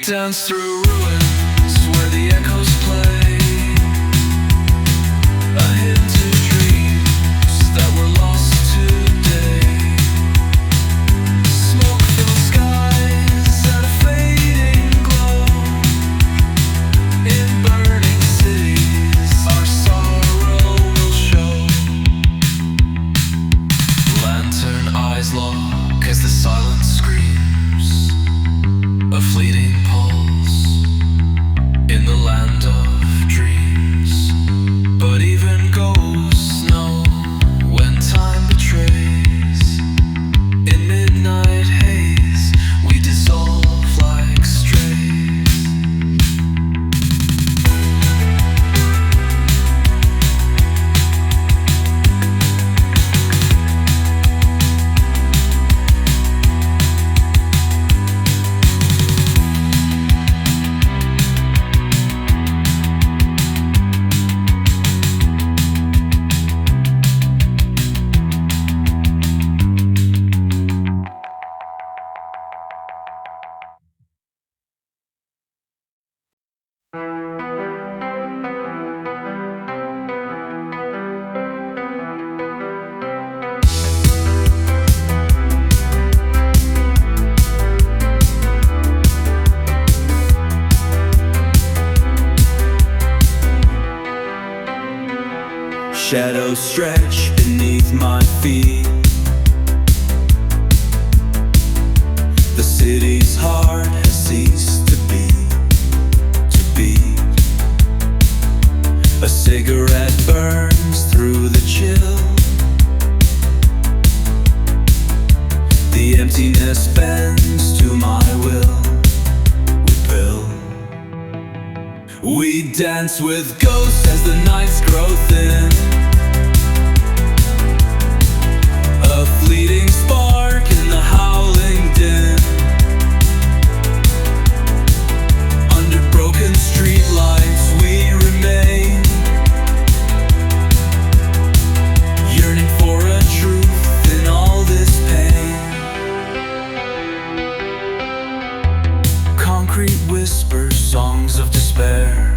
dance through ruins where the echoes play, a hymn to dreams that were lost today. Smoke-filled skies and a fading glow. In burning cities our sorrow will show. Lantern eyes lock as the silence screams, a fleeting pulse in the land of dreams. But even ghosts know when time betrays. In midnight haze we dissolve like strays. Shadows stretch beneath my feet. The city's heart has ceased to beat, to beat. A cigarette burns through the chill. The emptiness bends to my will. We build. We dance with ghosts as the nights grow thin. A fleeting spark in the howling din. Under broken streetlights we remain, yearning for a truth in all this pain. Concrete whispers, songs of despair.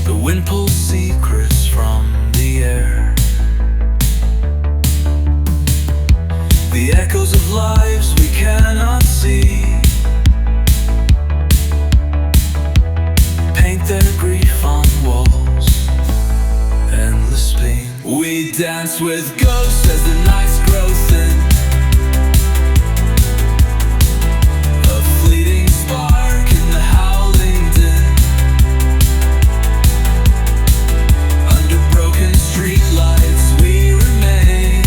The wind pulls secrets from the air. The echoes of lives we cannot see paint their grief on walls, endless pain. We dance with ghosts as the nights grow thin. A fleeting spark in the howling din. Under broken streetlights we remain,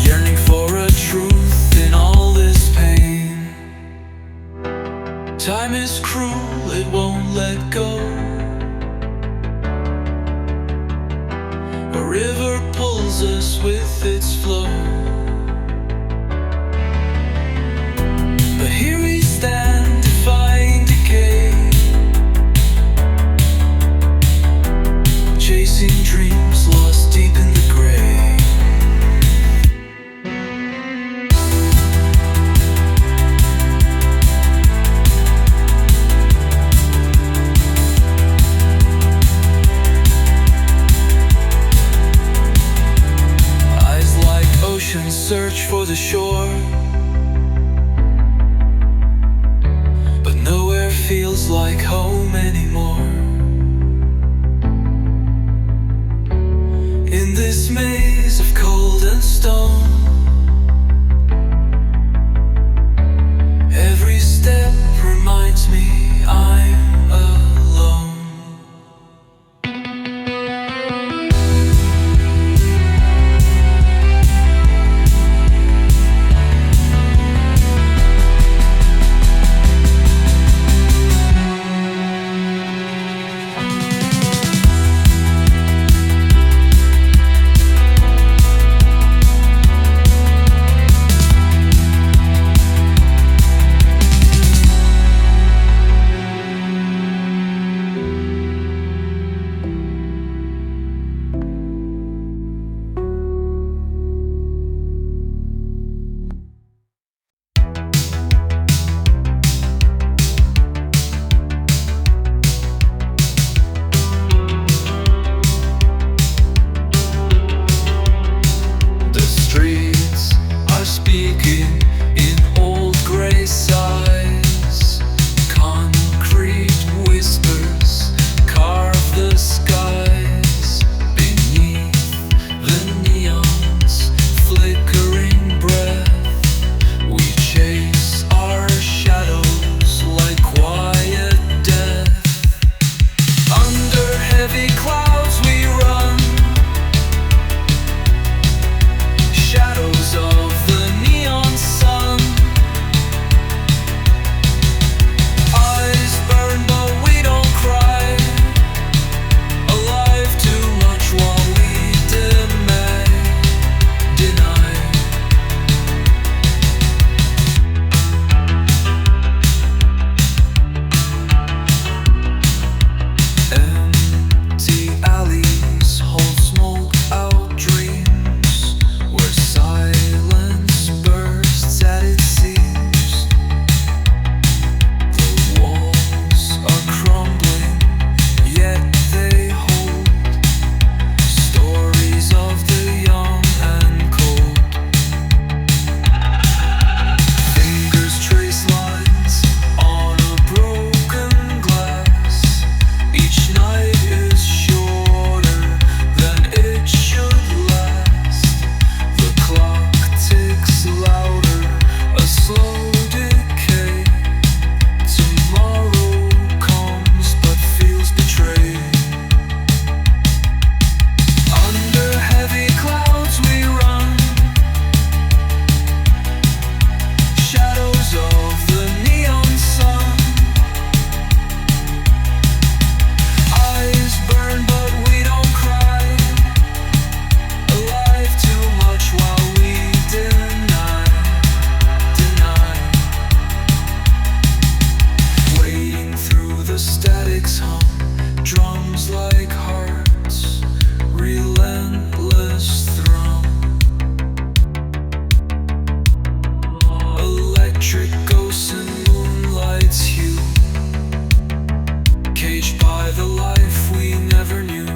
yearning for a truth in all this pain. Time is cruel, it won't let go. A river pulls us with its flow. But here we stand, defying decay, chasing dreams lost deep in the grave. Oceans search for the shore, but nowhere feels like home anymore. In this maze of cold and stone, every step reminds me I'm alone. statics hum, drums like hearts, relentless thrum. Electric ghosts and moonlight's hue, caged by the life we never knew.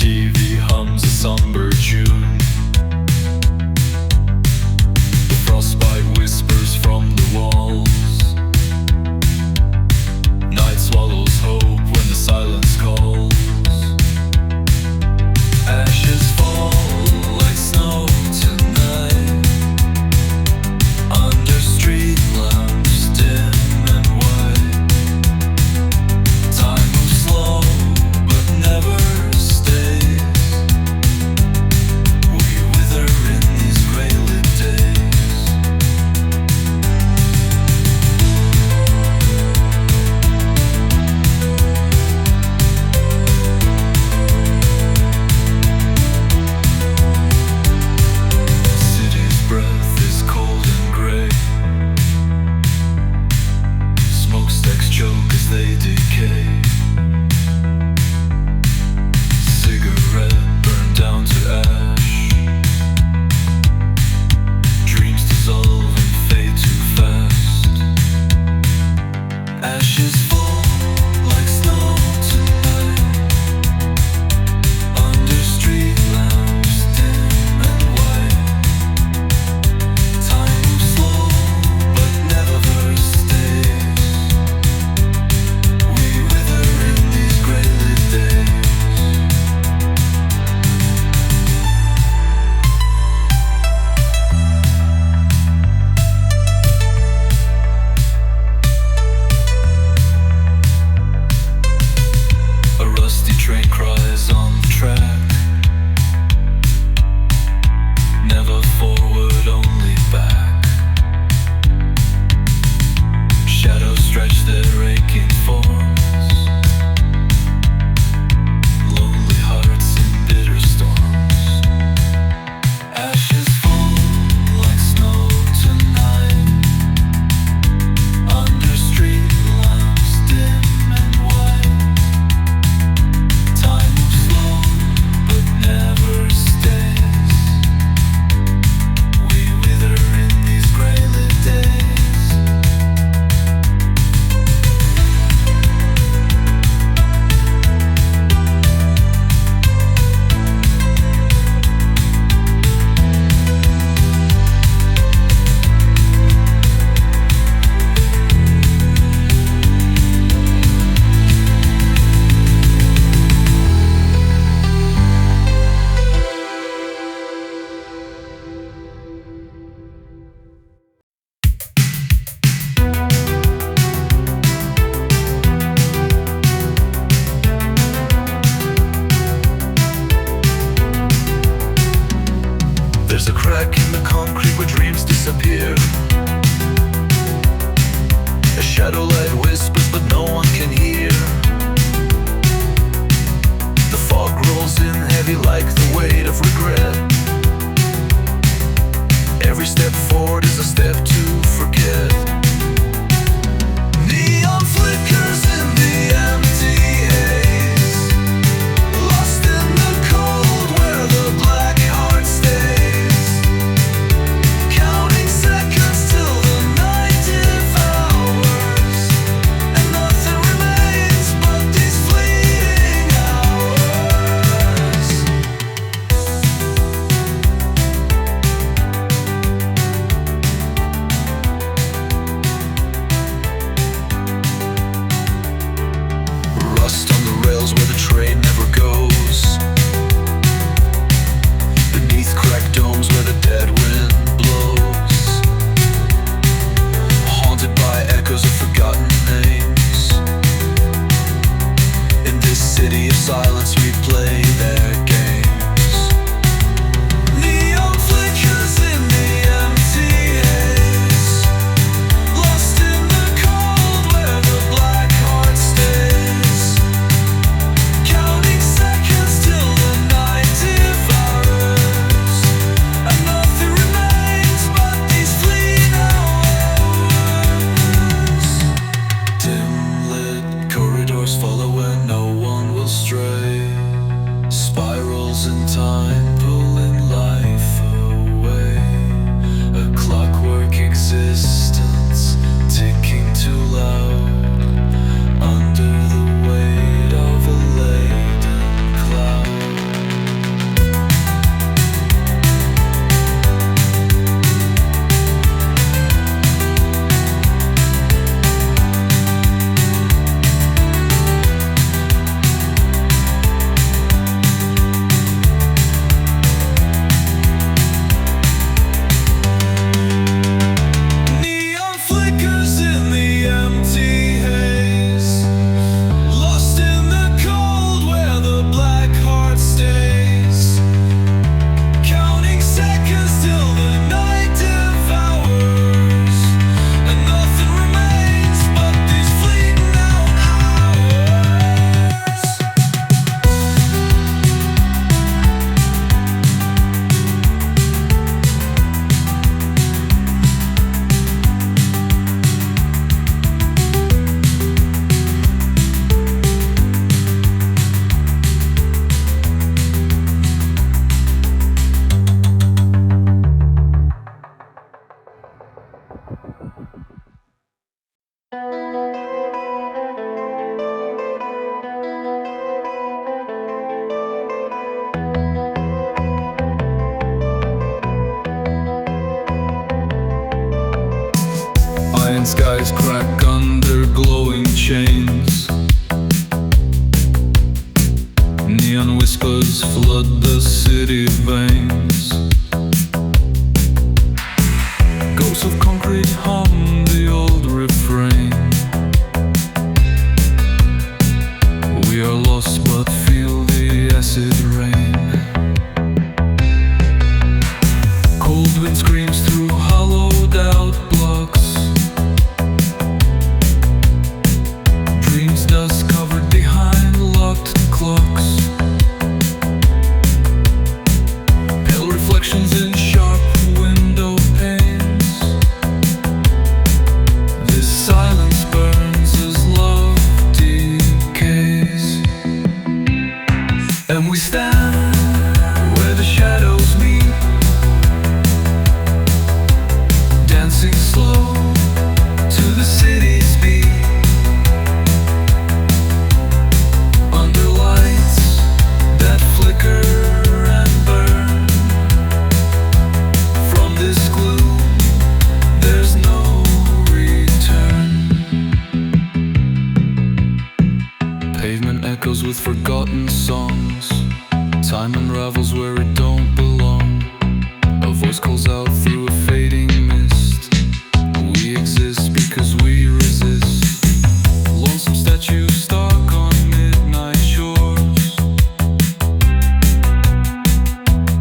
TV hums a somber tune. The frostbite whispers from the walls. Night swallows hope when the silence calls. Ashes fall like snow tonight under street lamps dim and white. Time moves slow but never stays. We wither in these grey-lit days. City's breath is cold and grey. Smokestacks choke as they decay. Cigarette burned down to ash. Dreams dissolve and fade too fast. Ashes fall like snow tonight under street lamps dim and white. Time moves slow but never stays. We wither in these grey-lit days. A rusty train cries on the track. Never forward, only back. Shadows stretch their aching forms. Lonely hearts in bitter storms. Ashes fall like snow tonight under street lamps dim and white. Time moves slow but never stays. We wither in these grey-lit days. There's a crack in the concrete where dreams disappear. A shadow light whispers but no one can hear. The fog rolls in heavy like the weight of regret. Every step forward is a step to forget. Neon flickers in the empty haze. Lost in the cold where the black heart stays. Counting seconds till the night devours, and nothing remains but these fleeting hours. Rust on the rails where the train never goes. Beneath cracked domes where the dead wind blows. Haunted by echoes of forgotten names. In this city of silence we play their games. Neon flickers in the empty haze. Lost in the cold where the black heart stays. Counting seconds till the night devours, and nothing remains but these fleeting hours. Dim lit corridors follow where no one will stray. night skies crack under glowing chains. Neon whispers flood the city veins. Ghosts of concrete hum the old refrain. We are lost but feel the acid rain. Cold wind screams through hollowed out blocks. Dreams dust covered behind locked clocks. Pale reflections in sharp window panes. This silence burns as love decays. And we stand where the shadows meet, dancing slow to the city's beat. Under lights that flicker and burn. From this gloom there's no return. Pavement echoes with forgotten songs. Time unravels where it don't belong. A voice calls out through a fading mist. We exist because we resist. Lonesome statues stuck on midnight shores.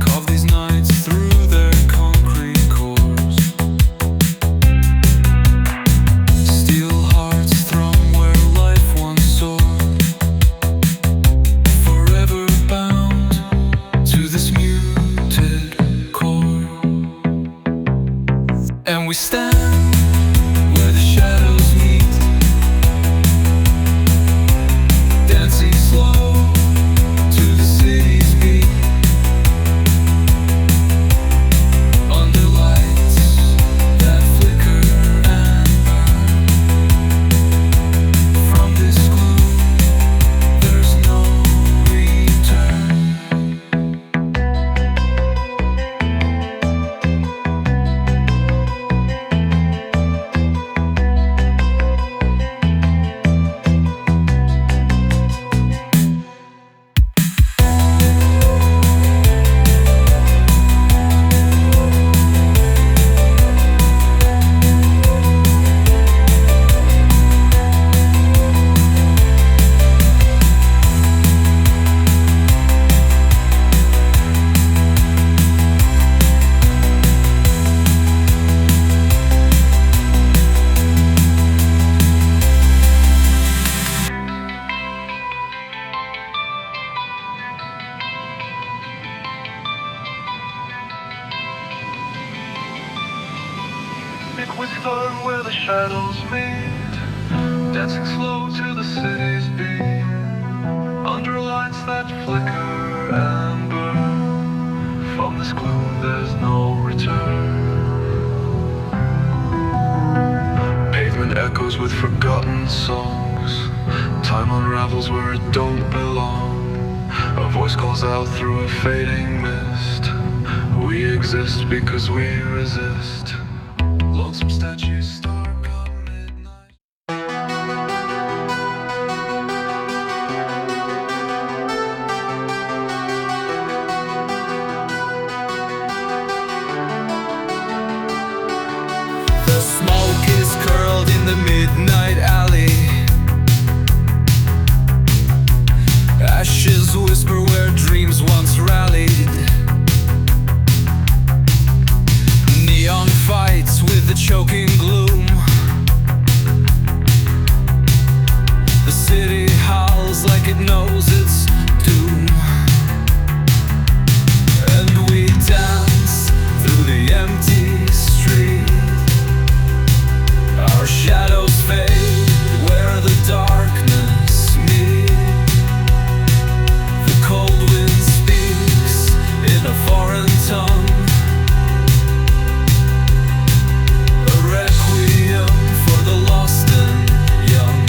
Carve these nights through their concrete cores. Steel hearts thrum where life once soared. Forever bound to this muted core. And we stand where the shadows meet, dancing slow to the city's beat. Under lights that flicker and burn. From this gloom there's no return. We stand where the shadows meet, dancing slow to the city's beat. Under lights that flicker and burn. From this gloom there's no return. Pavement echoes with forgotten songs. Time unravels where it don't belong. A voice calls out through a fading mist. We exist because we resist. Lonesome statues stark on midnight. The smoke is curled in the midnight alley. Ashes whisper where dreams once rallied. Neon fights with the choking gloom. The city howls like it knows its doom. And we dance through the empty street. Our shadows fade where the darkness meets. The cold wind speaks in a foreign tongue. A requiem for the lost and young.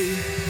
day.